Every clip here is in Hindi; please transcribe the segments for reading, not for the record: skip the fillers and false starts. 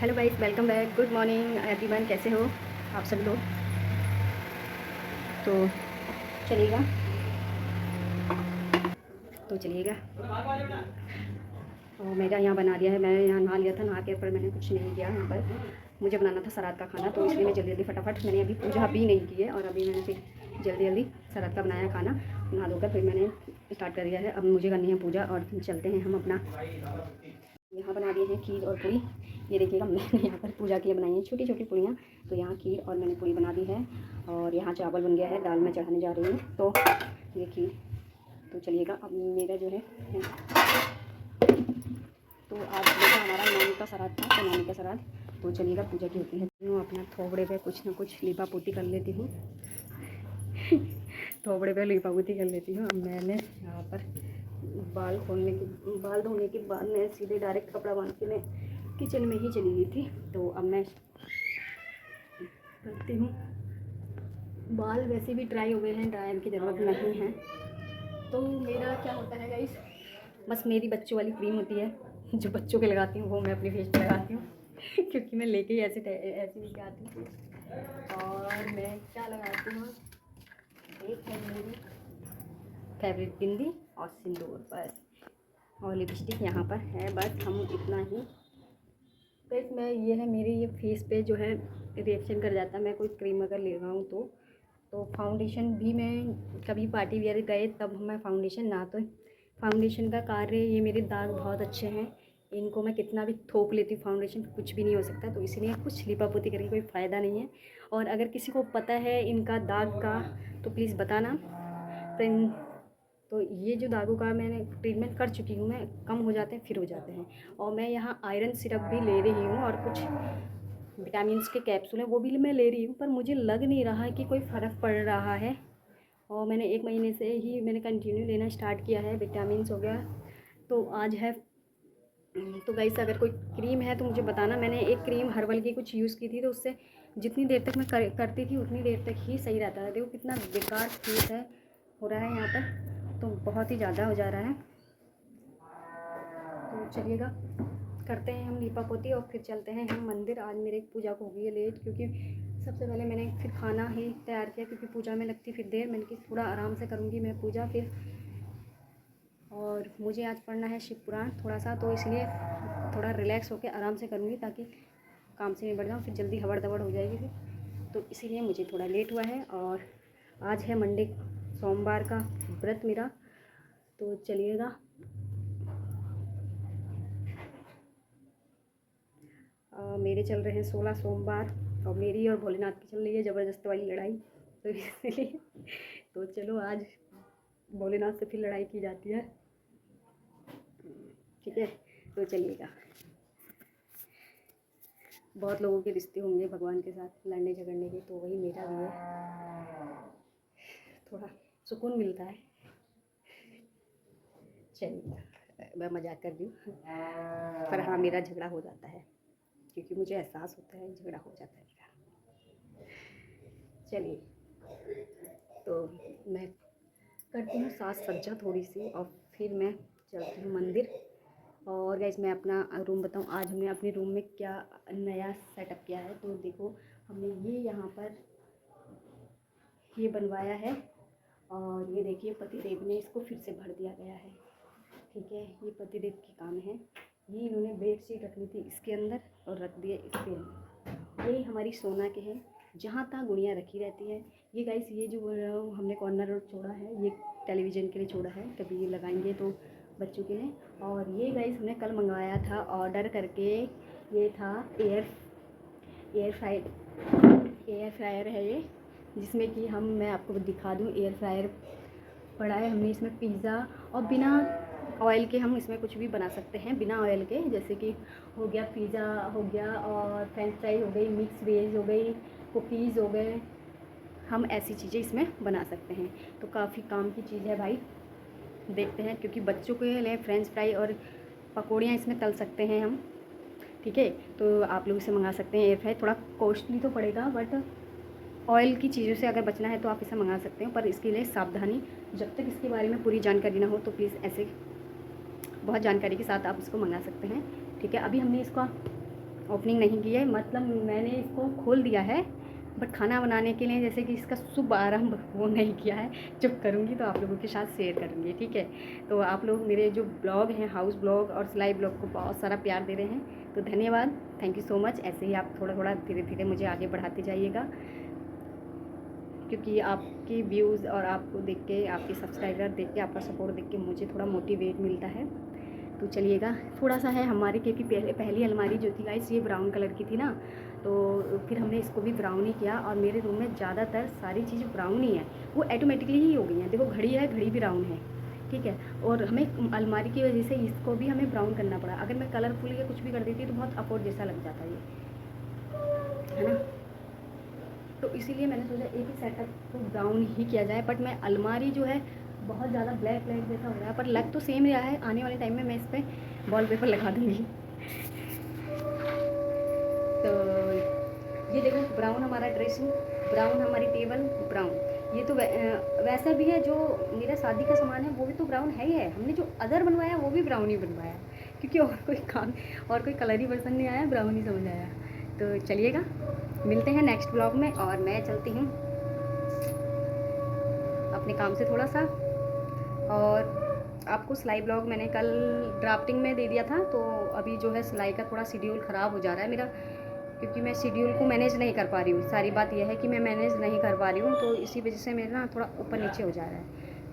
Hello guys, welcome back. Good morning everyone, कैसे हो आप सब लोग। तो चलिएगा चलिएगा। और मेरा यहाँ बना दिया है। मैं यहाँ नहा लिया था, नहा के पर मैंने कुछ नहीं किया। यहाँ पर मुझे बनाना था सराद का खाना, तो इसलिए मैं जल्दी जल्दी फटाफट, मैंने अभी पूजा भी नहीं की है और अभी मैंने फिर जल्दी जल्दी सराद का बनाया खाना, नहा धोकर फिर मैंने स्टार्ट कर दिया है। अब मुझे करनी है पूजा और फिर चलते हैं हम अपना। यहाँ बना दिए हैं खीर और पूरी। ये देखिएगा, मैंने यहाँ पर पूजा के लिए बनाई है छोटी छोटी पूड़ियाँ। तो यहाँ खीर और मैंने पूरी बना दी है और यहाँ चावल बन गया है, दाल में चढ़ाने जा रही हूँ। तो ये खीर, तो चलिएगा। अब मेरा जो है तो आज देखा हमारा नानी का श्राद्ध था, तो नानी का श्राद्ध, तो चलिएगा पूजा की होती है। मैं अपना थोबड़े पे कुछ ना कुछ लिपा पोती कर लेती हूँ थोबड़े पे लिपा पोती कर लेती हूँ। अब मैंने यहाँ पर बाल धोने के बाद मैं सीधे डायरेक्ट कपड़ा बांध के मैं किचन में ही चली गई थी। तो अब मैं करती हूँ। बाल वैसे भी ड्राई हो गए हैं, ड्रायर की ज़रूरत नहीं है। तो मेरा क्या होता है गाइस, बस मेरी बच्चों वाली क्रीम होती है जो बच्चों के लगाती हूँ, वो मैं अपने फेस पे लगाती हूँ क्योंकि मैं लेके ही ऐसे ही आती हूँ। और मैं क्या लगाती हूँ, एक है मेरी फेवरेट बिंदी और सिंदूर, बस। और लिपस्टिक यहाँ पर है, बस हम इतना ही। गाइस मैं ये है, मेरे ये फेस पे जो है रिएक्शन कर जाता है, मैं कोई क्रीम अगर ले रहा हूँ तो फाउंडेशन भी मैं कभी पार्टी वेयर गए तब मैं फाउंडेशन ना, तो फाउंडेशन का कार्य, ये मेरे दाग बहुत अच्छे हैं, इनको मैं कितना भी थोप लेती हूँ फाउंडेशन कुछ भी नहीं हो सकता। तो इसलिए कुछ लिपापोती करके कोई फ़ायदा नहीं है। और अगर किसी को पता है इनका दाग का तो प्लीज़ बताना। तो ये जो दागों का मैंने ट्रीटमेंट कर चुकी हूँ मैं, कम हो जाते हैं फिर हो जाते हैं। और मैं यहाँ आयरन सिरप भी ले रही हूँ और कुछ विटामिन्स के कैप्सूल हैं वो भी मैं ले रही हूँ, पर मुझे लग नहीं रहा है कि कोई फ़र्क पड़ रहा है। और मैंने 1 महीने से ही मैंने कंटिन्यू लेना स्टार्ट किया है, विटामिन्स हो गया। तो आज है, तो गाइस अगर कोई क्रीम है तो मुझे बताना। मैंने एक क्रीम हर्बल की कुछ यूज़ की थी, तो उससे जितनी देर तक मैं करती थी उतनी देर तक ही सही रहता है। देखो कितना बेकार फेस है हो रहा है यहाँ पर, तो बहुत ही ज़्यादा हो जा रहा है। तो चलिएगा करते हैं हम लीपा पोती और फिर चलते हैं हम मंदिर। आज मेरे पूजा को हो गई है लेट, क्योंकि सबसे पहले मैंने फिर खाना ही तैयार किया, क्योंकि पूजा में लगती फिर देर। मैंने कि थोड़ा आराम से करूँगी मैं पूजा फिर। और मुझे आज पढ़ना है शिव पुराण थोड़ा सा, तो इसलिए थोड़ा रिलैक्स होकर आराम से करूँगी ताकि काम से निबट जाऊँ, फिर जल्दी हबड़ दबड़ हो जाएगी फिर। तो इसीलिए मुझे थोड़ा लेट हुआ है। और आज है मंडे, सोमवार का व्रत मेरा। तो चलिएगा, मेरे चल रहे हैं 16 सोमवार और मेरी और भोलेनाथ की चल रही है ज़बरदस्त वाली लड़ाई। तो इसलिए तो चलो आज भोलेनाथ से फिर लड़ाई की जाती है, ठीक है। तो चलिएगा, बहुत लोगों के रिश्ते होंगे भगवान के साथ लड़ने झगड़ने के, तो वही मेरा भी है, थोड़ा सुकून मिलता है। चलिए मैं मजाक कर रही हूँ, पर हाँ मेरा झगड़ा हो जाता है, क्योंकि मुझे एहसास होता है झगड़ा हो जाता है मेरा। चलिए, तो मैं करती हूँ साज सज्जा थोड़ी सी और फिर मैं चलती हूँ मंदिर। और गाइस मैं अपना रूम बताऊँ, आज हमने अपने रूम में क्या नया सेटअप किया है। तो देखो, हमने ये यहाँ पर ये बनवाया है और ये देखिए पतिदेव ने इसको फिर से भर दिया गया है, ठीक है। ये पतिदेव की काम है। ये इन्होंने बेडशीट रखनी थी इसके अंदर और रख दिए इसके अंदर। ये हमारी सोना के हैं, जहाँ तहाँ गुड़ियाँ रखी रहती है। ये गाइस ये जो हमने कॉर्नर छोड़ा है, ये टेलीविज़न के लिए छोड़ा है, कभी ये लगाएंगे तो बच्चों के लिए। और ये गाइस हमने कल मंगवाया था ऑर्डर करके, ये था एयर फ्रायर है ये, जिसमें कि मैं आपको दिखा दूँ। एयर फ्रायर पड़ा है, हमने इसमें पिज़्ज़ा और बिना ऑयल के हम इसमें कुछ भी बना सकते हैं, बिना ऑयल के। जैसे कि हो गया पिज़्ज़ा हो गया और फ्रेंच फ्राई हो गई, मिक्स वेज हो गई, कुकीज़ हो गए, हम ऐसी चीज़ें इसमें बना सकते हैं। तो काफ़ी काम की चीज़ है भाई, देखते हैं। क्योंकि बच्चों के लिए फ्रेंच फ्राई और पकौड़ियाँ इसमें तल सकते हैं हम, ठीक है। तो आप लोग इसे मंगा सकते हैं एयर फ्राई। थोड़ा कॉस्टली तो पड़ेगा, बट ऑयल की चीज़ों से अगर बचना है तो आप इसे मंगा सकते हो, पर इसके लिए सावधानी, जब तक इसके बारे में पूरी जानकारी ना हो तो प्लीज़ ऐसे बहुत जानकारी के साथ आप इसको मंगा सकते हैं, ठीक है। अभी हमने इसका ओपनिंग नहीं की है, मतलब मैंने इसको खोल दिया है, बट खाना बनाने के लिए जैसे कि इसका शुभ आरंभ वो नहीं किया है। जब करूँगी तो आप लोगों के साथ शेयर करूँगी, ठीक है। तो आप लोग मेरे जो ब्लॉग हैं, हाउस ब्लॉग और सिलाई ब्लॉग को बहुत सारा प्यार दे रहे हैं, तो धन्यवाद, थैंक यू सो मच। ऐसे ही आप थोड़ा थोड़ा धीरे धीरे मुझे आगे बढ़ाते जाइएगा, क्योंकि आपके व्यूज़ और आपको देख के, आपके सब्सक्राइबर देख के, आपका सपोर्ट देख के मुझे थोड़ा मोटिवेट मिलता है। तो चलिएगा, थोड़ा सा है हमारे, क्योंकि पहली अलमारी जो थी गाइस ये ब्राउन कलर की थी ना, तो फिर हमने इसको भी ब्राउन ही किया। और मेरे रूम में ज़्यादातर सारी चीज़ ब्राउन ही है, वो ऑटोमेटिकली ही हो गई हैं। देखो घड़ी है, घड़ी भी ब्राउन है, ठीक है। और हमें अलमारी की वजह से इसको भी हमें ब्राउन करना पड़ा। अगर मैं कलरफुल या कुछ भी कर देती तो बहुत अफोर्ड जैसा लग जाता ये, है ना। तो इसीलिए मैंने सोचा एक ही सेटअप को ब्राउन ही किया जाए। बट मैं अलमारी जो है बहुत ज़्यादा ब्लैक जैसा हो रहा है, पर लग तो सेम रहा है। आने वाले टाइम में मैं इस पर वॉलपेपर लगा दूँगी। तो ये देखो ब्राउन हमारा ड्रेसिंग, ब्राउन हमारी टेबल ब्राउन। ये तो वैसा भी है, जो मेरा शादी का सामान है वो भी तो ब्राउन है ही है। हमने जो अदर बनवाया वो भी ब्राउन ही बनवाया, क्योंकि और कोई काम और कोई कलर ही पसंद नहीं आया, ब्राउन ही समझ आया। तो चलिएगा, मिलते हैं नेक्स्ट ब्लॉग में। और मैं चलती हूँ अपने काम से थोड़ा सा। और आपको सिलाई ब्लॉग मैंने कल ड्राफ्टिंग में दे दिया था, तो अभी जो है सिलाई का थोड़ा शेड्यूल ख़राब हो जा रहा है मेरा, क्योंकि मैं शेड्यूल को मैनेज नहीं कर पा रही हूँ। सारी बात यह है कि मैं मैनेज नहीं कर पा रही हूँ, तो इसी वजह से मेरा ना थोड़ा ऊपर नीचे हो जा रहा है।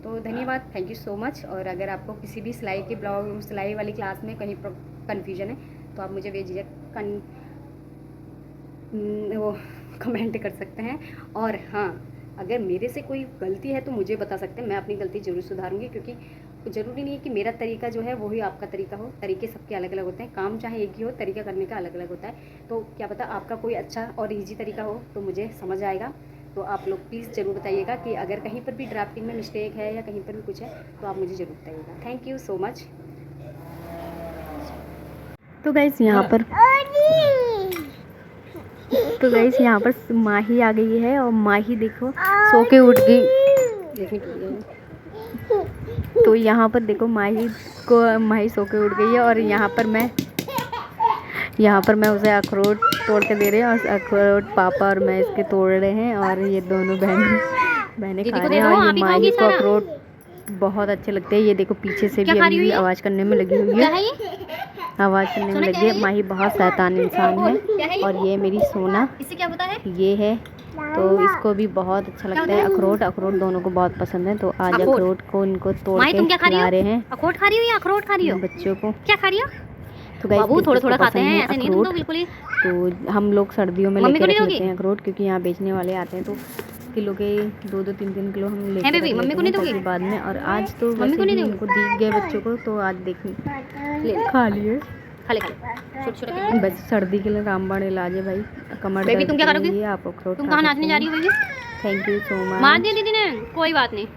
तो धन्यवाद, थैंक यू सो मच। और अगर आपको किसी भी सिलाई के ब्लॉग, सिलाई वाली क्लास में कहीं कन्फ्यूजन है तो आप मुझे बेझिझक वो कमेंट कर सकते हैं। और हाँ, अगर मेरे से कोई गलती है तो मुझे बता सकते हैं, मैं अपनी गलती ज़रूर सुधारूंगी, क्योंकि ज़रूरी नहीं है कि मेरा तरीका जो है वही आपका तरीका हो। तरीके सबके अलग अलग होते हैं, काम चाहे एक ही हो, तरीका करने का अलग अलग होता है। तो क्या पता आपका कोई अच्छा और ईजी तरीका हो, तो मुझे समझ आएगा। तो आप लोग प्लीज़ ज़रूर बताइएगा कि अगर कहीं पर भी ड्राफ्टिंग में मिस्टेक है या कहीं पर भी कुछ है तो आप मुझे ज़रूर बताइएगा। Thank you so much. तो गाइस यहाँ पर माही आ गई है, और माही देखो सो के उठ गई। तो यहाँ पर देखो माही सो के उठ गई है, और यहाँ पर मैं उसे अखरोट तोड़ के दे रही हूँ, और अखरोट पापा और मैं इसके तोड़ रहे हैं, और ये दोनों बहनें खा रहे हैं। और ये माही को अखरोट बहुत अच्छे लगते हैं। ये देखो पीछे से भी अभी आवाज़ करने में लगी हुई है, माही बहुत शैतान इंसान है। और ये मेरी सोना, इससे क्या होता है, ये है, तो इसको भी बहुत अच्छा लगता है अखरोट दोनों को बहुत पसंद है। तो आज अखरोट को इनको तोड़ के खिला रहे हैं। अखरोट खा रही हो या अखरोट खा रही हो? बच्चों को क्या खा रही हो? तो गाइस थोड़ा थोड़ा खाते हैं, ऐसे नहीं तुम तो बिल्कुल ही। तो हम लोग सर्दियों में लेके रख लेते हैं अखरोट, क्योंकि यहाँ बेचने वाले आते हैं, तो किलो के 2-3 किलो हम लेके रख लेते हैं ताकि बाद में। और आज तो मम्मी को नहीं इनको दी गए बच्चों को, तो आज देखिए खा लिए, छोटे बस सर्दी के लिए रामबाण इलाज है भाई, कमर दर्द। तुम क्या करोगी? आप अखरोट तुम कहाँ नाचने जा रही हो? Thank you so much. मार दिया दीदी ने, कोई बात नहीं।